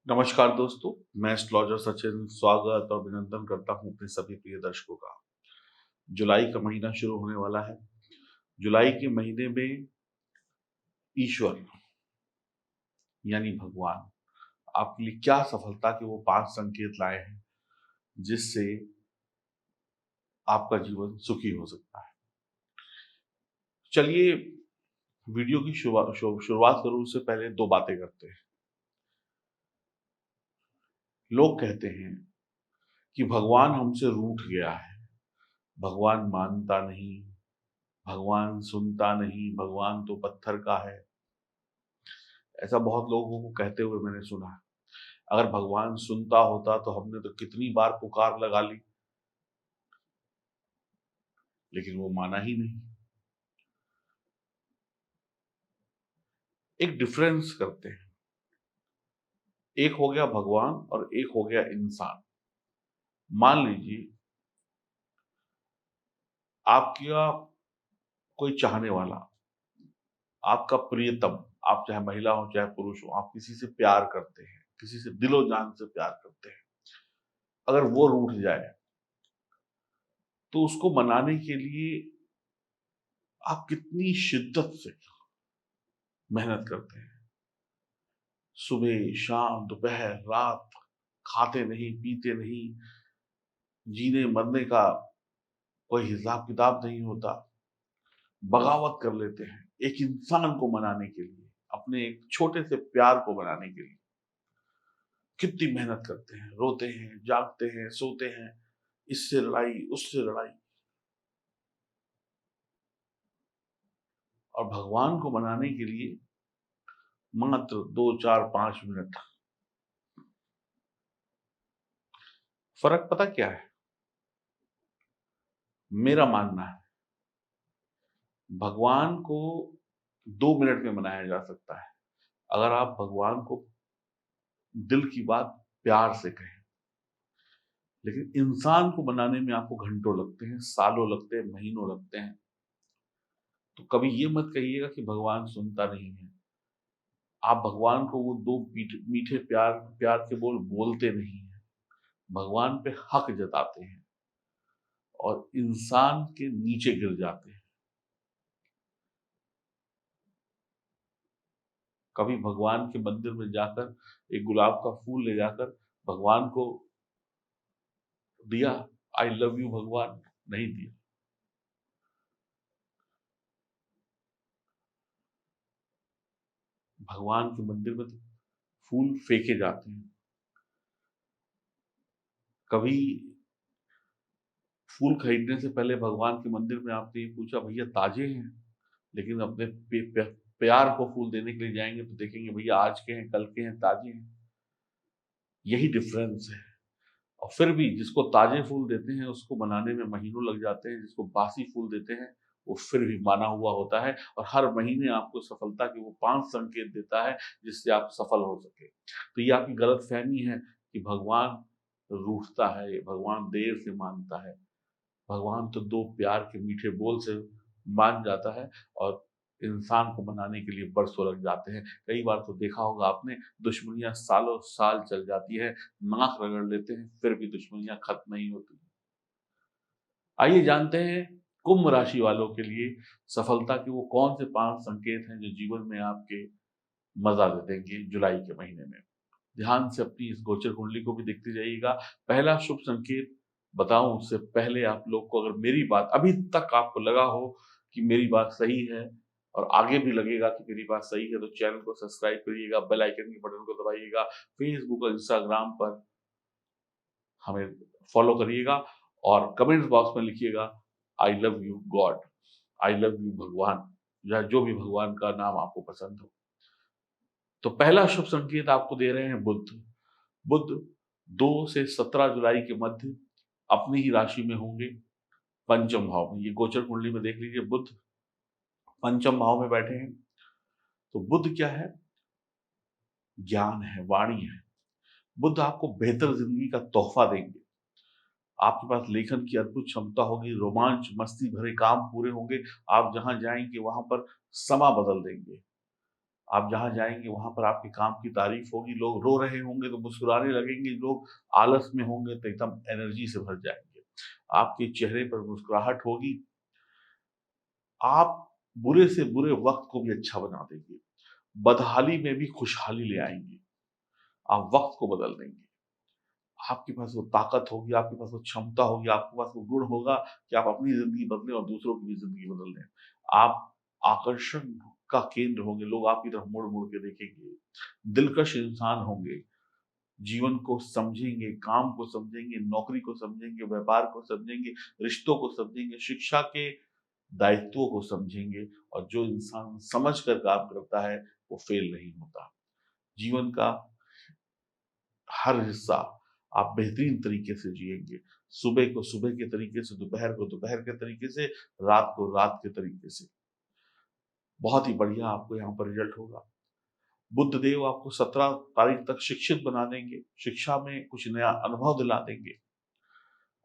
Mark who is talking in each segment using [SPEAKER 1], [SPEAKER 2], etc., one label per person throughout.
[SPEAKER 1] नमस्कार दोस्तों, मैं एस्ट्रोलॉजर सचिन स्वागत और अभिनंदन करता हूं अपने सभी प्रिय दर्शकों का। जुलाई का महीना शुरू होने वाला है। जुलाई के महीने में ईश्वर यानी भगवान आपके लिए क्या सफलता के वो 5 संकेत लाए हैं, जिससे आपका जीवन सुखी हो सकता है। चलिए वीडियो की शुरुआत करूं उससे पहले 2 बातें करते हैं। लोग कहते हैं कि भगवान हमसे रूठ गया है, भगवान मानता नहीं, भगवान सुनता नहीं, भगवान तो पत्थर का है। ऐसा बहुत लोगों को कहते हुए मैंने सुना है। अगर भगवान सुनता होता तो हमने तो कितनी बार पुकार लगा ली, लेकिन वो माना ही नहीं। एक डिफरेंस करते हैं। एक हो गया भगवान और एक हो गया इंसान। मान लीजिए आपका कोई चाहने वाला, आपका प्रियतम, आप चाहे महिला हो चाहे पुरुष हो, आप किसी से प्यार करते हैं, किसी से दिलो जान से प्यार करते हैं। अगर वो रूठ जाए तो उसको मनाने के लिए आप कितनी शिद्दत से मेहनत करते हैं। सुबह शाम दोपहर रात, खाते नहीं पीते नहीं, जीने मरने का कोई हिसाब किताब नहीं होता, बगावत कर लेते हैं एक इंसान को मनाने के लिए, अपने एक छोटे से प्यार को मनाने के लिए। कितनी मेहनत करते हैं, रोते हैं, जागते हैं, सोते हैं, इससे लड़ाई उससे लड़ाई। और भगवान को मनाने के लिए मात्र 2 4 5 मिनट। फर्क पता क्या है? मेरा मानना है भगवान को 2 मिनट में मनाया जा सकता है, अगर आप भगवान को दिल की बात प्यार से कहें। लेकिन इंसान को बनाने में आपको घंटों लगते हैं, सालों लगते हैं, महीनों लगते हैं। तो कभी ये मत कहिएगा कि भगवान सुनता नहीं है। आप भगवान को वो 2 मीठे प्यार प्यार के बोल बोलते नहीं हैं। भगवान पे हक जताते हैं और इंसान के नीचे गिर जाते हैं। कभी भगवान के मंदिर में जाकर एक गुलाब का फूल ले जाकर भगवान को दिया, आई लव यू भगवान, नहीं दिया। भगवान के मंदिर में तो फूल फेंके जाते हैं। कभी फूल खरीदने से पहले भगवान के मंदिर में आपने ये पूछा, भैया ताजे हैं? लेकिन अपने प्यार को फूल देने के लिए जाएंगे तो देखेंगे भैया आज के हैं, कल के हैं, ताजे हैं। यही डिफरेंस है। और फिर भी जिसको ताजे फूल देते हैं उसको बनाने में महीनों लग जाते हैं, जिसको बासी फूल देते हैं वो फिर भी माना हुआ होता है और हर महीने आपको सफलता के वो 5 संकेत देता है जिससे आप सफल हो सके। तो ये आपकी गलतफहमी है कि भगवान रूठता है, भगवान देर से मानता है। भगवान तो 2 प्यार के मीठे बोल से मान जाता है और इंसान को मनाने के लिए बरसों लग जाते हैं। कई बार तो देखा होगा आपने, दुश्मनियाँ सालों साल चल जाती है, नाक रगड़ लेते हैं, फिर भी दुश्मनियाँ खत्म नहीं होती। आइए जानते हैं कुंभ राशि वालों के लिए सफलता के वो कौन से 5 संकेत हैं जो जीवन में आपके मज़ा दे देंगे जुलाई के महीने में। ध्यान से अपनी इस गोचर कुंडली को भी देखते जाइएगा। पहला शुभ संकेत बताऊं उससे पहले आप लोग को, अगर मेरी बात अभी तक आपको लगा हो कि मेरी बात सही है और आगे भी लगेगा कि मेरी बात सही है, तो चैनल को सब्सक्राइब करिएगा, बेल आइकन के बटन को दबाइएगा, फेसबुक और इंस्टाग्राम पर हमें फॉलो करिएगा और कमेंट्स बॉक्स में लिखिएगा I love you God, I love you भगवान, या जो भी भगवान का नाम आपको पसंद हो। तो पहला शुभ संकेत आपको दे रहे हैं बुध। बुध 2 से 17 जुलाई के मध्य अपनी ही राशि में होंगे, पंचम भाव में। ये गोचर कुंडली में देख लीजिए, बुध पंचम भाव में बैठे हैं। तो बुध क्या है? ज्ञान है, वाणी है। बुध आपको बेहतर जिंदगी का तोहफा देंगे। आपके पास लेखन की अद्भुत क्षमता होगी, रोमांच मस्ती भरे काम पूरे होंगे। आप जहां जाएंगे वहां पर समा बदल देंगे। आप जहाँ जाएँगे वहाँ पर आपके काम की तारीफ होगी, लोग रो रहे होंगे तो मुस्कुराने लगेंगे, लोग आलस में होंगे तो एकदम एनर्जी से भर जाएँगे। आपके चेहरे पर मुस्कुराहट होगी, आप बुरे से बुरे वक़्त को भी अच्छा बना देंगे। बदहाली में भी खुशहाली ले आएँगे। आप वक़्त को बदल देंगे। आपके पास वो ताकत होगी, आपके पास वो क्षमता होगी, आपके पास वो गुण होगा कि आप अपनी ज़िंदगी बदलें और दूसरों की भी ज़िंदगी बदल दें। आप आकर्षण का केंद्र होंगे, लोग आपकी तरफ मुड़-मुड़ के देखेंगे। दिलकश इंसान होंगे, जीवन को समझेंगे, काम को समझेंगे, नौकरी को समझेंगे, व्यापार को समझेंगे, रिश्तों को समझेंगे, शिक्षा के दायित्वों को समझेंगे और जो इंसान समझ कर काम करता है, वो फ़ेल नहीं होता। जीवन का हर हिस्सा आप बेहतरीन तरीके से जिएँगे। सुबह को सुबह के तरीके से, दोपहर को दोपहर के तरीके से, रात को रात के तरीके से। बहुत ही बढ़िया आपको यहाँ पर रिज़ल्ट होगा। बुद्ध देव आपको 17 तारीख तक शिक्षित बना देंगे, शिक्षा में कुछ नया अनुभव दिला देंगे,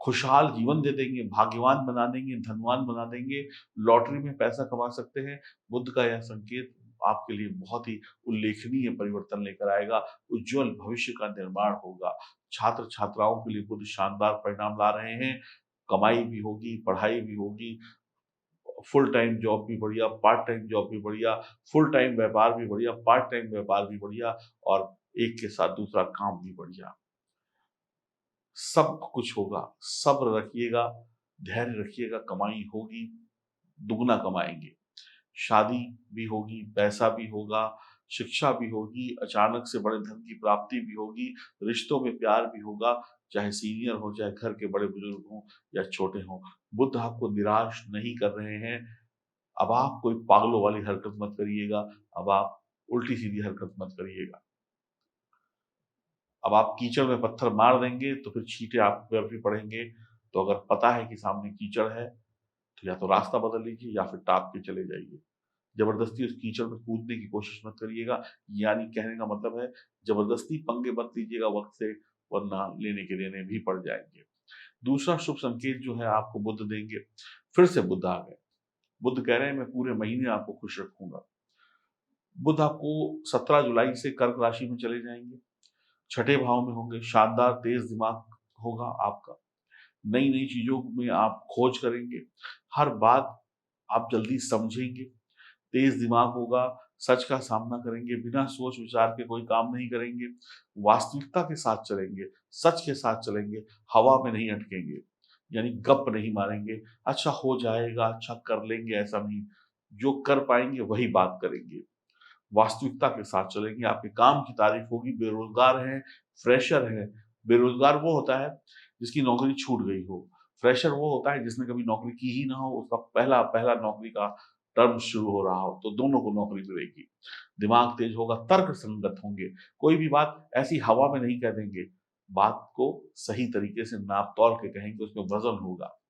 [SPEAKER 1] खुशहाल जीवन दे देंगे, भाग्यवान बना देंगे, धनवान बना देंगे, लॉटरी में पैसा कमा सकते हैं। बुद्ध का यह संकेत आपके लिए बहुत ही उल्लेखनीय परिवर्तन लेकर आएगा, उज्ज्वल भविष्य का निर्माण होगा। छात्र-छात्राओं के लिए बुद्ध शानदार परिणाम ला रहे हैं, कमाई भी होगी, पढ़ाई भी होगी, फुल टाइम जॉब भी बढ़िया, पार्ट टाइम जॉब भी बढ़िया, फुल टाइम व्यापार भी बढ़िया, पार्ट टाइम व्यापार भी बढ़िया और एक के साथ दूसरा काम भी बढ़िया। सब कुछ होगा, सब्र रखिएगा, धैर्य रखिएगा, कमाई होगी, दुगना कमाएँगे। शादी भी होगी, पैसा भी होगा, शिक्षा भी होगी, अचानक से बड़े धन की प्राप्ति भी होगी, रिश्तों में प्यार भी होगा, चाहे सीनियर हो, चाहे घर के बड़े-बुजुर्ग हों या छोटे हों। बुद्ध आपको निराश नहीं कर रहे हैं। अब आप कोई पागलों वाली हरकत मत करिएगा, अब आप उल्टी-सीधी हरकत मत करिएगा। अब आप कीचड़ में पत्थर मार देंगे तो फिर छींटे आप पर भी पड़ेंगे। तो अगर पता है कि सामने कीचड़ है, तो या तो रास्ता बदल लीजिए या फिर टाँप के चले जाइए। ज़बरदस्ती उस कीचड़ में कूदने की कोशिश मत करिएगा, यानी कहने का मतलब है ज़बरदस्ती पंगे मत लीजिएगा वक़्त से, वरना लेने के देने भी पड़ जाएँगे। दूसरा शुभ संकेत जो है आपको बुद्ध देंगे, फिर से बुद्ध आ गए। बुद्ध कह रहे हैं मैं पूरे महीने आपको खुश रखूँगा। बुध आपको 17 जुलाई से कर्क राशि में चले जाएँगे, छठे भाव में होंगे, शानदार तेज़ दिमाग होगा आपका, नई-नई चीज़ों में आप खोज करेंगे, हर बात आप जल्दी समझेंगे, तेज़ दिमाग होगा, सच का सामना करेंगे, बिना सोच-विचार के कोई काम नहीं करेंगे, वास्तविकता के साथ चलेंगे, सच के साथ चलेंगे, हवा में नहीं अटकेंगे, यानी गप नहीं मारेंगे, अच्छा हो जाएगा, अच्छा कर लेंगे, ऐसा नहीं, जो कर पाएँगे वही बात करेंगे। वास्तविकता के साथ चलेंगे, आपके काम की तारीफ होगी, बेरोज़गार हैं, फ्रेशर हैं। बेरोज़गार वो होता है जिसकी नौकरी छूट गई हो, फ्रेशर वो होता है जिसने कभी नौकरी की ही ना हो, उसका पहला पहला नौकरी का टर्म शुरू हो रहा हो, तो दोनों को नौकरी मिलेगी। दिमाग तेज होगा, तर्क संगत होंगे, कोई भी बात ऐसी हवा में नहीं कह देंगे, बात को सही तरीके से नाप-तौल के कहेंगे, उसमें वज़न होगा।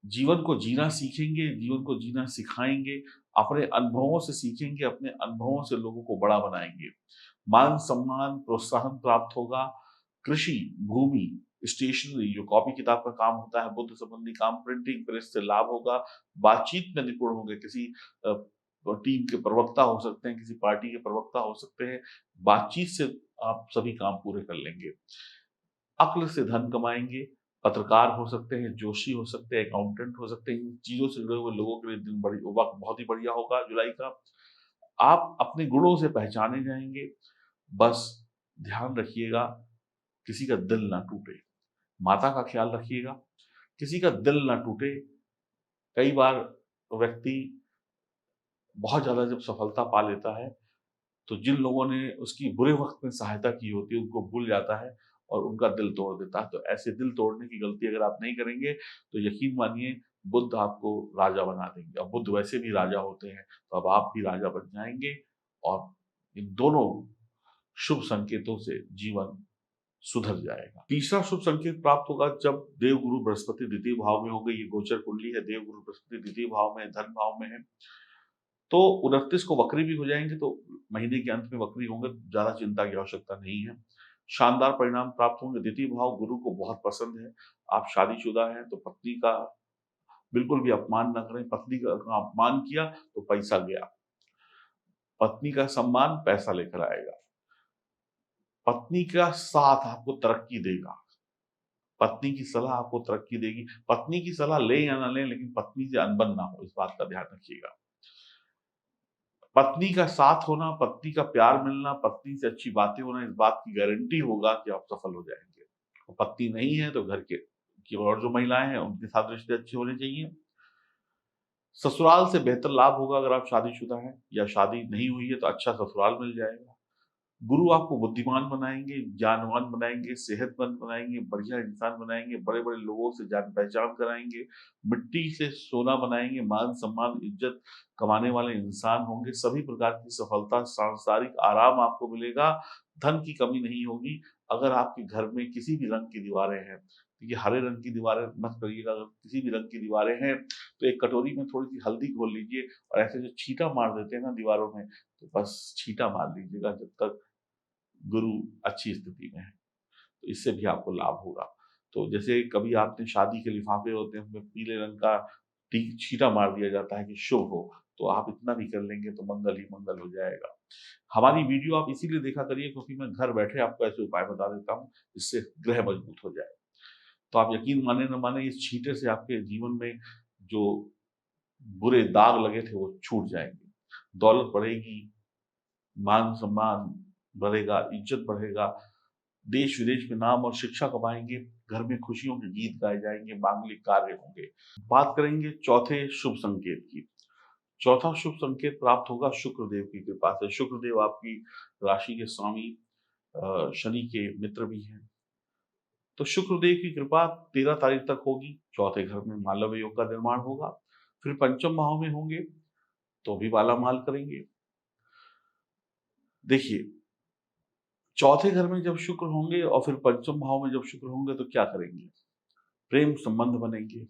[SPEAKER 1] जीवन को जीना सीखेंगे, जीवन को जीना सिखाएँगे, अपने अनुभवों से सीखेंगे, अपने अनुभवों से लोगों को बड़ा बनाएँगे। मान-सम्मान, प्रोत्साहन प्राप्त होगा, कृषि, भूमि, स्टेशनरी जो कॉपी-किताब का काम होता है, बुद्ध संबंधी काम, प्रिंटिंग प्रेस से लाभ होगा, बातचीत में निपुण होंगे, किसी टीम के प्रवक्ता हो सकते हैं, किसी पार्टी के प्रवक्ता हो सकते हैं, बातचीत से आप सभी काम पूरे कर लेंगे। अक्ल से धन कमाएँगे, पत्रकार हो सकते हैं, जोशी हो सकते हैं, अकाउंटेंट हो सकते हैं, इन चीज़ों से जुड़े हुए लोगों के लिए दिन बड़ी वक़्त बहुत ही बढ़िया होगा जुलाई का। आप अपने गुणों से पहचाने जाएँगे, बस ध्यान रखिएगा किसी का दिल ना टूटे। माता का ख़्याल रखिएगा, किसी का दिल ना टूटे। कई बार व्यक्ति बहुत ज़्यादा जब सफलता पा लेता है तो जिन लोगों ने उसकी बुरे वक़्त में सहायता की होती है, उनको भूल जाता है और उनका दिल तोड़ देता है। तो ऐसे दिल तोड़ने की गलती अगर आप नहीं करेंगे, तो यकीन मानिए बुद्ध आपको राजा बना देंगे और बुद्ध वैसे भी राजा होते हैं, तो अब आप भी राजा बन जाएँगे और इन दोनों शुभ संकेतों से जीवन सुधर जाएगा। तीसरा शुभ संकेत प्राप्त होगा जब देवगुरु बृहस्पति द्वितीय भाव में होंगे, ये गोचर कुंडली है, देवगुरु बृहस्पति द्वितीय भाव में है, धन भाव में है। तो 29 को वक्री भी हो जाएँगे, तो महीने के अंत में वक्री होंगे, तो ज़्यादा चिंता की आवश्यकता नहीं है। शानदार परिणाम प्राप्त होंगे, द्वितीय भाव गुरु को बहुत पसंद है। आप शादीशुदा हैं, तो पत्नी का बिल्कुल भी अपमान ना करें, पत्नी का अपमान किया, तो पैसा गया। पत्नी का सम्मान पैसा लेकर आएगा। पत्नी का साथ आपको तरक्की देगा। पत्नी की सलाह आपको तरक्की देगी। पत्नी की सलाह लें या ना लें, लेकिन पत्नी से अनबन ना हो, इस बात का ध्यान रखिएगा। पत्नी का साथ होना, पत्नी का प्यार मिलना, पत्नी से अच्छी बातें होना, इस बात की गारंटी होगा कि आप सफल हो जाएंगे। और पत्नी नहीं है तो घर के की और जो महिलाएं हैं उनके साथ रिश्ते अच्छे होने चाहिए। ससुराल से बेहतर लाभ होगा अगर आप शादीशुदा हैं, या शादी नहीं हुई है तो अच्छा ससुराल मिल जाएगा। गुरु आपको बुद्धिमान बनाएंगे, ज्ञानवान बनाएंगे, सेहतमंद बनाएंगे, बढ़िया इंसान बनाएंगे, बड़े-बड़े लोगों से जान-पहचान कराएंगे, मिट्टी से सोना बनाएंगे, मान-सम्मान, इज्जत कमाने वाले इंसान होंगे, सभी प्रकार की सफलता, सांसारिक आराम आपको मिलेगा, धन की कमी नहीं होगी। अगर आपके घर में किसी भी रंग की दीवारें हैं, ये हरे रंग की दीवारें मत करिएगा। अगर किसी भी रंग की दीवारें हैं, तो एक कटोरी में थोड़ी-सी हल्दी घोल लीजिए और ऐसे जो छींटा मार देते हैं ना दीवारों में, तो बस छींटा मार लीजिएगा जब तक गुरु अच्छी स्थिति में है, तो इससे भी आपको लाभ होगा। तो जैसे कभी आपने शादी के लिफाफे होते हैं, उसमें पीले रंग का टी छींटा मार दिया जाता है कि शुभ हो, तो आप इतना भी कर लेंगे तो मंगल ही मंगल हो जाएगा। हमारी वीडियो आप इसीलिए देखा करिए क्योंकि मैं घर बैठे आपको ऐसे उपाय बता देता हूँ, जिससे ग्रह मजबूत हो जाए। तो आप यकीन माने न माने, इस छींटे से आपके जीवन में जो बुरे दाग लगे थे वो छूट जाएंगे। दौलत बढ़ेगी, मान-सम्मान बढ़ेगा, इज्जत बढ़ेगा, देश-विदेश में नाम और शिक्षा कमाएँगे, घर में खुशियों के गीत गाए जाएँगे, मांगलिक कार्य होंगे। बात करेंगे चौथे शुभ संकेत की। चौथा शुभ संकेत प्राप्त होगा शुक्रदेव की कृपा से। शुक्रदेव आपकी राशि के स्वामी शनि के मित्र भी हैं। तो शुक्रदेव की कृपा 13 तारीख तक होगी। चौथे घर में मालव्य योग का निर्माण होगा। फिर पंचम भाव में होंगे, तो भी मालामाल करेंगे। देखिए, चौथे घर में जब शुक्र होंगे और फिर पंचम भाव में जब शुक्र होंगे तो क्या करेंगे? प्रेम संबंध बनेंगे,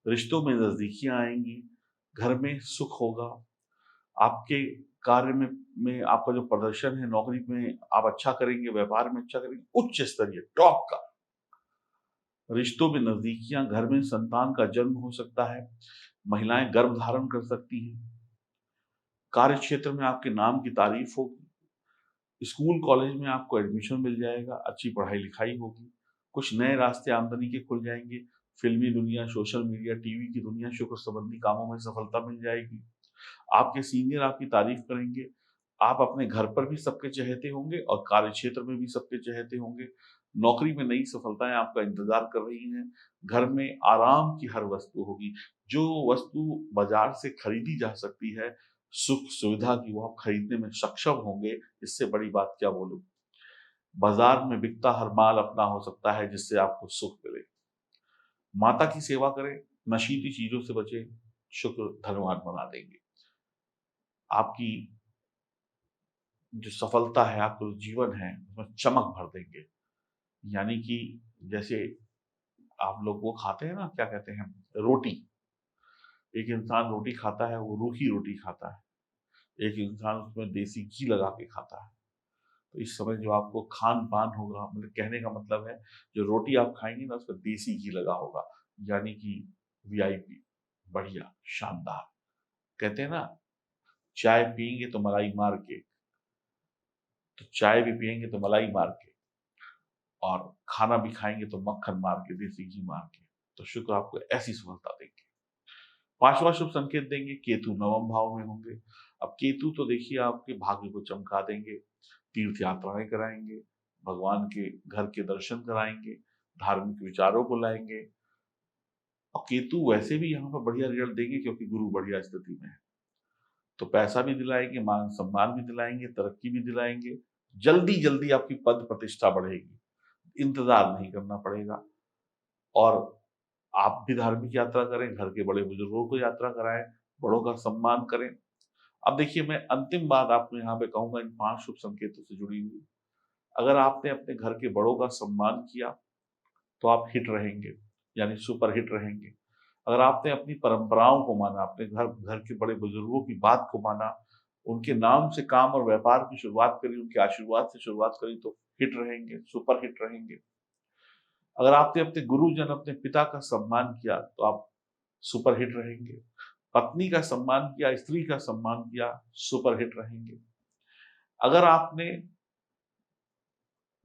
[SPEAKER 1] रिश्तों में नजदीकियां आएंगी, घर में सुख होगा, आपके कार्य में आपका जो प्रदर्शन है, नौकरी में आप अच्छा करेंगे, व्यापार में अच्छा करेंगे, उच्च स्तरीय टॉप का। रिश्तों में नजदीकियां, घर में संतान का जन्म हो सकता है, महिलाएं गर्भ धारण कर सकती हैं, कार्य क्षेत्र में आपके नाम की तारीफ होगी, स्कूल कॉलेज में आपको एडमिशन मिल जाएगा, अच्छी पढ़ाई लिखाई होगी, कुछ नए रास्ते आमदनी के खुल जाएंगे, फिल्मी दुनिया, सोशल मीडिया, टीवी की दुनिया, शुक्र संबंधी कामों में सफलता मिल जाएगी, आपके सीनियर आपकी तारीफ करेंगे, आप अपने घर पर भी सबके चहेते होंगे और कार्य क्षेत्र में भी सबके चहेते होंगे, नौकरी में नई सफलताएं आपका इंतजार कर रही हैं, घर में आराम की हर वस्तु होगी, जो वस्तु बाजार से खरीदी जा सकती है, सुख सुविधा की, वो आप खरीदने में सक्षम होंगे। इससे बड़ी बात क्या बोलूं। बाजार में बिकता हर माल अपना हो सकता है, जिससे आपको सुख मिले। माता की सेवा करें, नशीली चीजों से बचें, शुक्र धनवान बना देंगे। आपकी जो सफलता है, आपका जो जीवन है, उसमें चमक भर देंगे। यानी कि जैसे आप लोग वो खाते हैं ना, क्या कहते हैं, रोटी। एक इंसान रोटी खाता है, वो रूखी रोटी खाता है। एक इंसान उसमें देसी घी लगा के खाता है। तो इस समय जो आपको खान-पान होगा, मतलब कहने का मतलब है, जो रोटी आप खाएँगे ना, उसमें देसी घी लगा होगा, यानी कि वीआईपी, बढ़िया, शानदार। कहते हैं ना, चाय पिएँगे तो मलाई मार के, तो चाय भी पिएँगे तो मलाई मार के, और खाना भी खाएँगे तो मक्खन मार के, देसी घी मार के। तो शुक्र आपको ऐसी सफलता देंगे। 5वां शुभ संकेत देंगे, केतु नवम भाव में होंगे। अब केतु तो देखिए आपके भाग्य को चमका देंगे, तीर्थ यात्राएँ कराएँगे, भगवान के घर के दर्शन कराएँगे, धार्मिक विचारों को लाएँगे, और केतु वैसे भी यहाँ पर बढ़िया रिजल्ट देंगे क्योंकि गुरु बढ़िया स्थिति में है। तो पैसा भी दिलाएँगे, मान-सम्मान भी दिलाएँगे, तरक्की भी दिलाएँगे, जल्दी-जल्दी आपकी पद प्रतिष्ठा बढ़ेगी, इंतज़ार नहीं करना पड़ेगा। और आप भी धार्मिक यात्रा करें, घर के बड़े बुजुर्गों को यात्रा कराएँ, बड़ों का सम्मान करें। अब देखिए, मैं अंतिम बात आपको यहाँ पे कहूँगा इन 5 शुभ संकेतों से जुड़ी हुई। अगर आपने अपने घर के बड़ों का सम्मान किया, तो आप हिट रहेंगे, यानी सुपर हिट रहेंगे। अगर आपने अपनी परंपराओं को माना, अपने घर घर के बड़े बुजुर्गों की बात को माना, उनके नाम से काम और व्यापार की शुरुआत करी, उनके आशीर्वाद से शुरुआत करी, तो हिट रहेंगे, सुपर हिट रहेंगे। अगर आपने अपने गुरुजन, अपने पिता का सम्मान किया, तो आप सुपर हिट रहेंगे। पत्नी का सम्मान किया, स्त्री का सम्मान किया, सुपरहिट रहेंगे। अगर आपने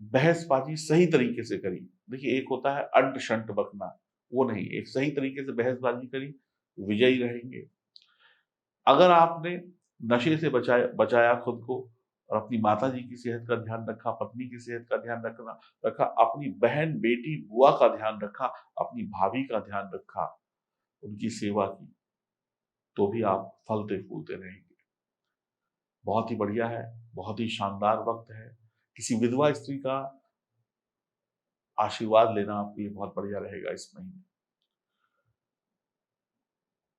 [SPEAKER 1] बहसबाजी सही तरीके से करी, देखिए एक होता है अंट शंट बकना, वो नहीं, एक सही तरीके से बहसबाजी करी, विजयी रहेंगे। अगर आपने नशे से बचाया बचाया खुद को और अपनी माताजी की सेहत का ध्यान रखा, पत्नी की सेहत का ध्यान रखा, अपनी बहन, बेटी, बुआ का ध्यान रखा, अपनी भाभी का ध्यान रखा, उनकी सेवा की, तो भी आप फलते-फूलते रहेंगे। बहुत ही बढ़िया है, बहुत ही शानदार वक़्त है। किसी विधवा स्त्री का आशीर्वाद लेना आपके लिए बहुत बढ़िया रहेगा इस महीने।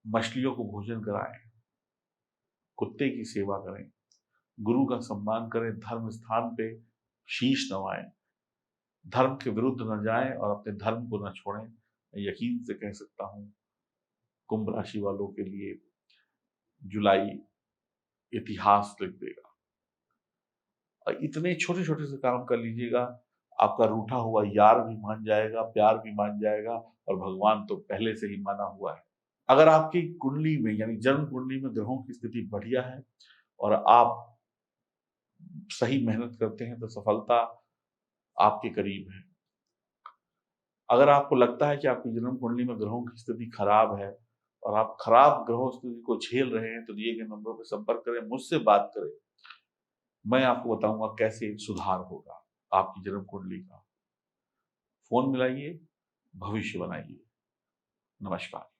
[SPEAKER 1] मछलियों को भोजन कराएँ, कुत्ते की सेवा करें, गुरु का सम्मान करें, धर्म स्थान पे शीश नवाएं, धर्म के विरुद्ध न जाएं और अपने धर्म को न छोड़ें। मैं यकीन से कह सकता हूं, कुंभ राशि वालों के लिए जुलाई इतिहास लिख देगा। और इतने छोटे छोटे से काम कर लीजिएगा, आपका रूठा हुआ यार भी मान जाएगा, प्यार भी मान जाएगा, और भगवान तो पहले से ही माना हुआ है। अगर आपकी कुंडली में यानी जन्म कुंडली में ग्रहों की स्थिति बढ़िया है और आप सही मेहनत करते हैं तो सफलता आपके करीब है। अगर आपको लगता है कि आपकी जन्म कुंडली में ग्रहों की स्थिति खराब है और आप खराब ग्रहों स्थिति को झेल रहे हैं, तो दिए गए नंबरों पर संपर्क करें, मुझसे बात करें। मैं आपको बताऊंगा कैसे सुधार होगा आपकी जन्म कुंडली का। फोन मिलाइए, भविष्य बनाइए। नमस्कार।